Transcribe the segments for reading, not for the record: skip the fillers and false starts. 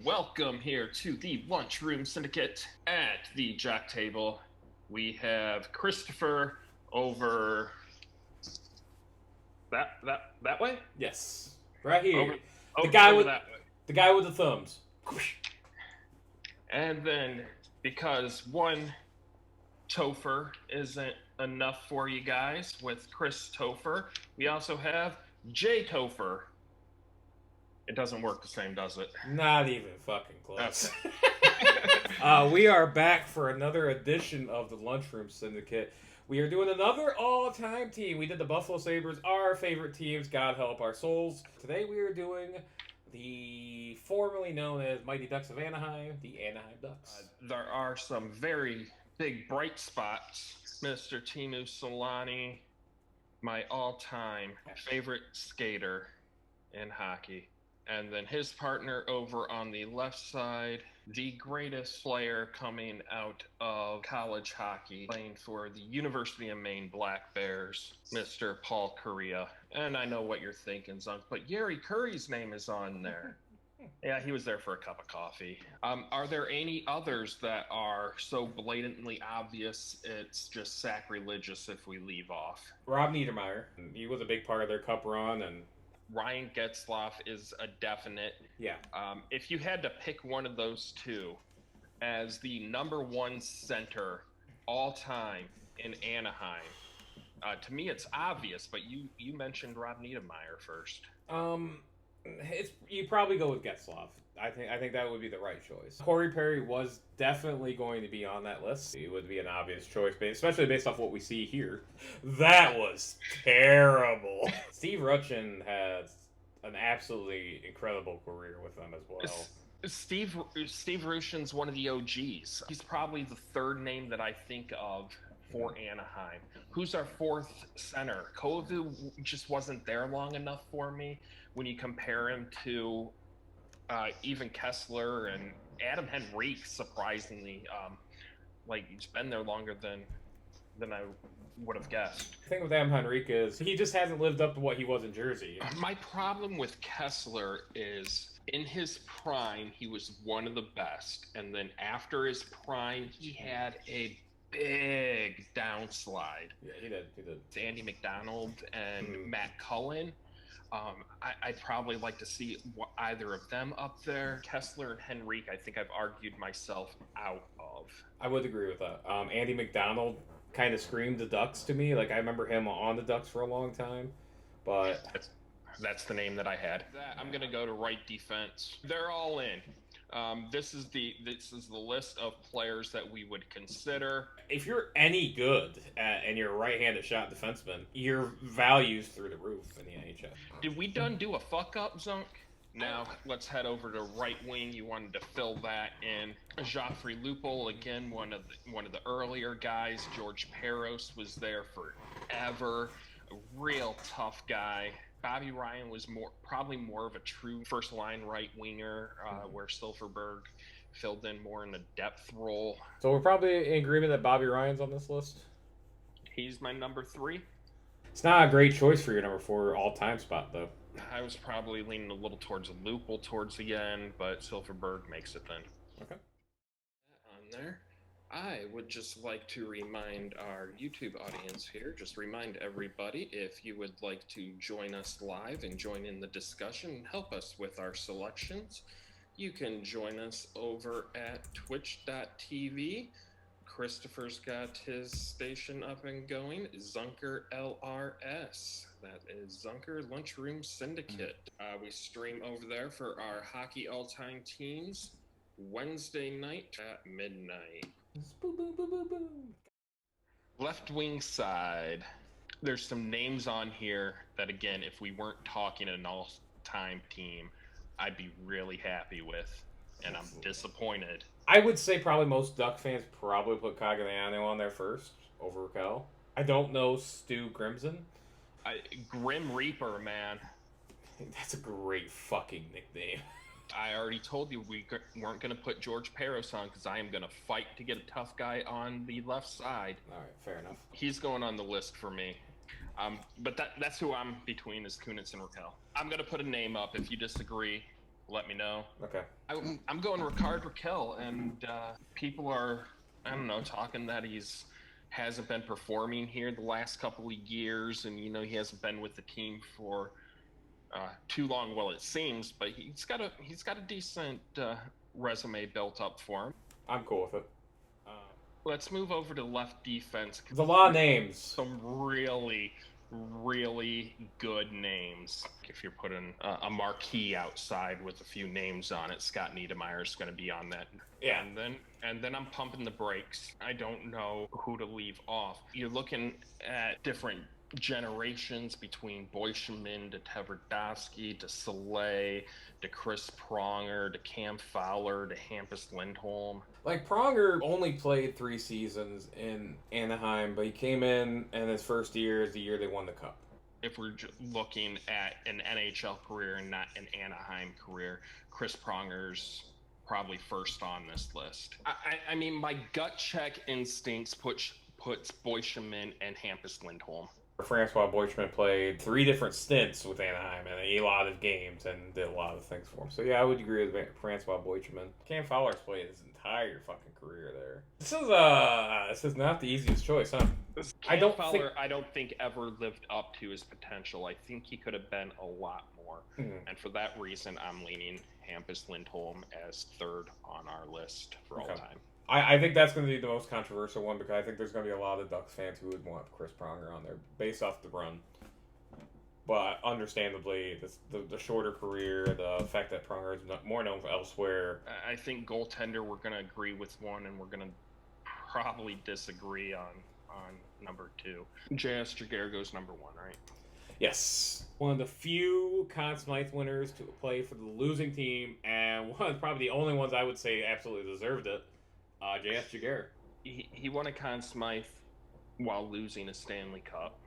welcome here to the Lunchroom Syndicate. At the Jack table, we have Christopher over that way. Yes, right here. Over the guy with that way. the guy with the thumbs. And then, because one Topher isn't enough for you guys with Chris Topher, we also have Jay Topher. It doesn't work the same, does it? Not even fucking close. Okay. We are back for another edition of the Lunchroom Syndicate. We are doing another all-time team. We did the Buffalo Sabres, our favorite teams, God help our souls. Today we are doing the formerly known as Mighty Ducks of Anaheim, the Anaheim Ducks. There are some very big bright spots. Mr. Teemu Selanne, my all-time favorite skater in hockey. And then his partner over on the left side, the greatest player coming out of college hockey, playing for the University of Maine Black Bears, Mr. Paul Kariya. And I know what you're thinking, Zunk, but Yeri Curry's name is on there. Yeah, he was there for a cup of coffee. Are there any others that are so blatantly obvious it's just sacrilegious if we leave off? Rob Niedermeyer. He was a big part of their cup run, and Ryan Getzlaf is a definite. yeah. If you had to pick one of those two as the number one center all time in Anaheim, to me it's obvious, but you mentioned Rob Niedermeyer first. You probably go with Getzlaf. I think that would be the right choice. Corey Perry was definitely going to be on that list. It would be an obvious choice, especially based off what we see here. That was terrible. Steve Rutchin has an absolutely incredible career with them as well. Steve Rushin's one of the OGs. He's probably the third name that I think of for Anaheim. Who's our fourth center? Koivu just wasn't there long enough for me when you compare him to even Kessler and Adam Henrique, surprisingly. He's been there longer than I would have guessed. The thing with Adam Henrique is he just hasn't lived up to what he was in Jersey. My problem with Kessler is in his prime, he was one of the best. And then after his prime, he had a big downslide. Yeah, he did. It's Andy McDonald and Matt Cullen. I'd probably like to see either of them up there. Kessler and Henrique, I think I've argued myself out of. I would agree with that. Andy McDonald kind of screamed the Ducks to me. Like, I remember him on the Ducks for a long time. But that's the name that I had. I'm going to go to right defense. They're all in. This is the list of players that we would consider. If you're any good and you're a right-handed shot defenseman, your value's through the roof in the NHL. Did we do a fuck-up, Zunk? Now, let's head over to right wing. You wanted to fill that in. Joffrey Lupul, again, one of the earlier guys. George Peros was there forever. A real tough guy. Bobby Ryan was probably more of a true first-line right winger, where Silverberg filled in more in a depth role. So we're probably in agreement that Bobby Ryan's on this list? He's my number 3. It's not a great choice for your number 4 all-time spot, though. I was probably leaning a little towards Lupul towards the end, but Silverberg makes it then. Okay. On there. I would just like to remind our YouTube audience here, just remind everybody, if you would like to join us live and join in the discussion and help us with our selections, you can join us over at twitch.tv. Christopher's got his station up and going, Zunker LRS. That is Zunker Lunchroom Syndicate. We stream over there for our hockey all-time teams Wednesday night at midnight. Left wing side. There's some names on here that, again, if we weren't talking an all-time team, I'd be really happy with, and I'm disappointed. I would say probably most Duck fans probably put Cogliano on there first over Raquel. I don't know Stu Grimson. Grim Reaper, man. That's a great fucking nickname. I already told you we weren't going to put George Peros on because I am going to fight to get a tough guy on the left side. All right, fair enough. He's going on the list for me. But that's who I'm between is Kunitz and Raquel. I'm going to put a name up if you disagree. let me know. Okay. I'm going Ricard Raquel, and people are, I don't know, talking that hasn't been performing here the last couple of years, and he hasn't been with the team for too long. Well, it seems, but he's got a decent resume built up for him. I'm cool with it. Let's move over to left defense. There's a lot of names. Some really, really good names. If you're putting a marquee outside with a few names on it, Scott Niedermayer is going to be on that. Yeah. And then I'm pumping the brakes. I don't know who to leave off. You're looking at different generations between Boyschman to Tverdovsky to Soleil to Chris Pronger to Cam Fowler to Hampus Lindholm. Like, Pronger only played 3 seasons in Anaheim, but he came in, and his first year is the year they won the Cup. If we're looking at an NHL career and not an Anaheim career, Chris Pronger's probably first on this list. I mean, my gut check instincts puts Boyschman and Hampus Lindholm. Francois Boyschman played 3 different stints with Anaheim and a lot of games and did a lot of things for him. So yeah, I would agree with Francois Boyschman. Cam Fowler's played his entire fucking career there. This is not the easiest choice, huh? Fowler, I don't think ever lived up to his potential. I think he could have been a lot more. And for that reason, I'm leaning Hampus Lindholm as third on our list for all time. I think that's going to be the most controversial one because I think there's going to be a lot of Ducks fans who would want Chris Pronger on there based off the run. But understandably, the shorter career, the fact that Pronger is more known elsewhere. I think goaltender, we're going to agree with one, and we're going to probably disagree on number 2. J.S. Giguère goes number 1, right? Yes. One of the few Conn Smythe winners to play for the losing team, and one of probably the only ones I would say absolutely deserved it. J.S. Giguère. He won a Conn Smythe while losing a Stanley Cup.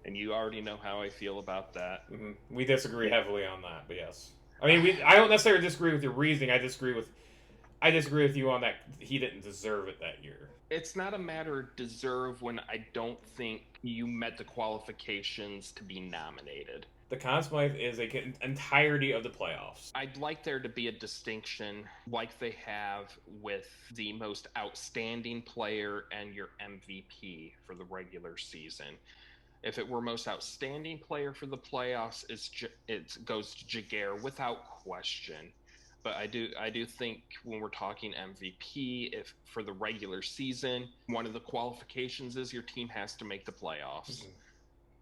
And you already know how I feel about that. Mm-hmm. We disagree heavily on that, but yes. I mean, I don't necessarily disagree with your reasoning. I disagree with you on that he didn't deserve it that year. It's not a matter of deserve when I don't think you met the qualifications to be nominated. The Conn Smythe is an entirety of the playoffs. I'd like there to be a distinction like they have with the most outstanding player and your MVP for the regular season. If it were most outstanding player for the playoffs, it goes to Giguère without question. But I do think when we're talking MVP, if for the regular season, one of the qualifications is your team has to make the playoffs. Mm-hmm.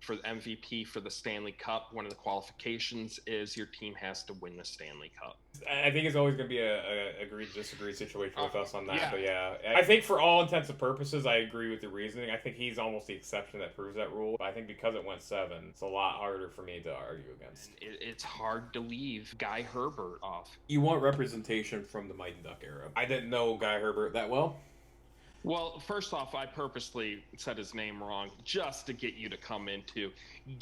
For the MVP for the Stanley Cup, one of the qualifications is your team has to win the Stanley Cup. I think it's always going to be a agree-disagree situation with us on that. Yeah. But yeah, I think for all intents and purposes, I agree with the reasoning. I think he's almost the exception that proves that rule. But I think because it went 7, it's a lot harder for me to argue against. It's hard to leave Guy Herbert off. You want representation from the Mighty Duck era. I didn't know Guy Herbert that well. Well, first off, I purposely said his name wrong just to get you to come into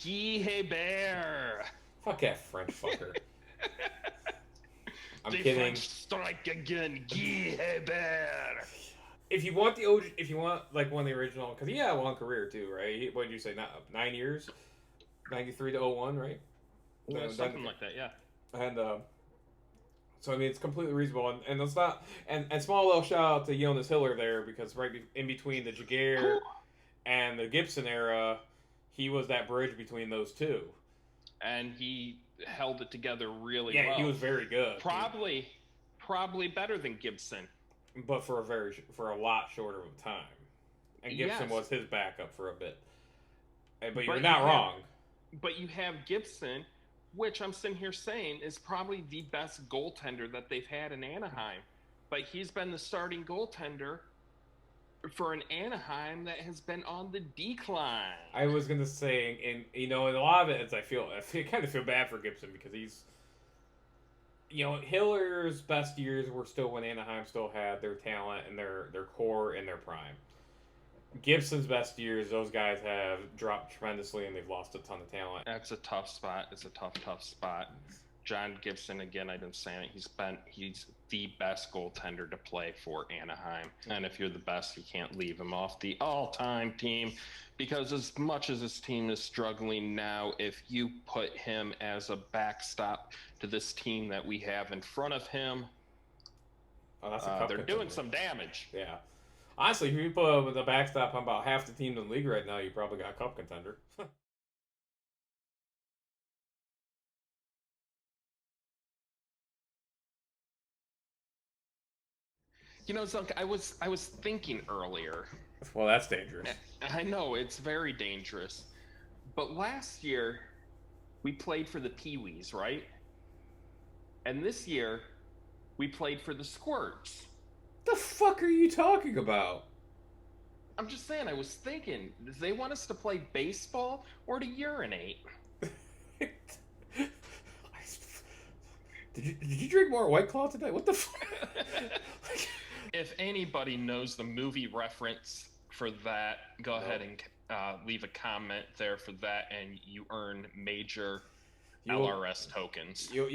Guy Herbert. Fuck that French fucker. I'm the kidding. French strike again, Guy Herbert. If you want like one of the original, because he had a long career too, right? What did you say? 9 years, 93 to 01, right? Yeah, something like that, yeah. And so I mean, it's completely reasonable, and it's not. And small little shout out to Jonas Hiller there because right in between the Giguère and the Gibson era, he was that bridge between those two, and he held it together really well. Yeah, he was very good. Probably better than Gibson, but for a lot shorter of a time. And Gibson was his backup for a bit. But you're not wrong. But you have Gibson, which I'm sitting here saying is probably the best goaltender that they've had in Anaheim. But he's been the starting goaltender for an Anaheim that has been on the decline. I was going to say, and a lot of it is I kind of feel bad for Gibson because he's, Hiller's best years were still when Anaheim still had their talent and their core in their prime. Gibson's best years, those guys have dropped tremendously and they've lost a ton of talent. That's a tough spot. It's a tough spot. John Gibson, again, I've been saying it, he's the best goaltender to play for Anaheim. And if you're the best, you can't leave him off the all-time team, because as much as this team is struggling now, if you put him as a backstop to this team that we have in front of him, that's a cup they're contender. doing some damage. Yeah. Honestly, if you put with a backstop on about half the teams in the league right now, you probably got a cup contender. You know, Zunk, I was thinking earlier. Well, that's dangerous. I know it's very dangerous, but last year we played for the Pee-wees, right? And this year we played for the Squirts. The fuck are you talking about? I'm just saying, I was thinking, do they want us to play baseball or to urinate? Did you drink more White Claw today? What the fuck? If anybody knows the movie reference for that, go ahead and leave a comment there for that, and you earn major LRS tokens. You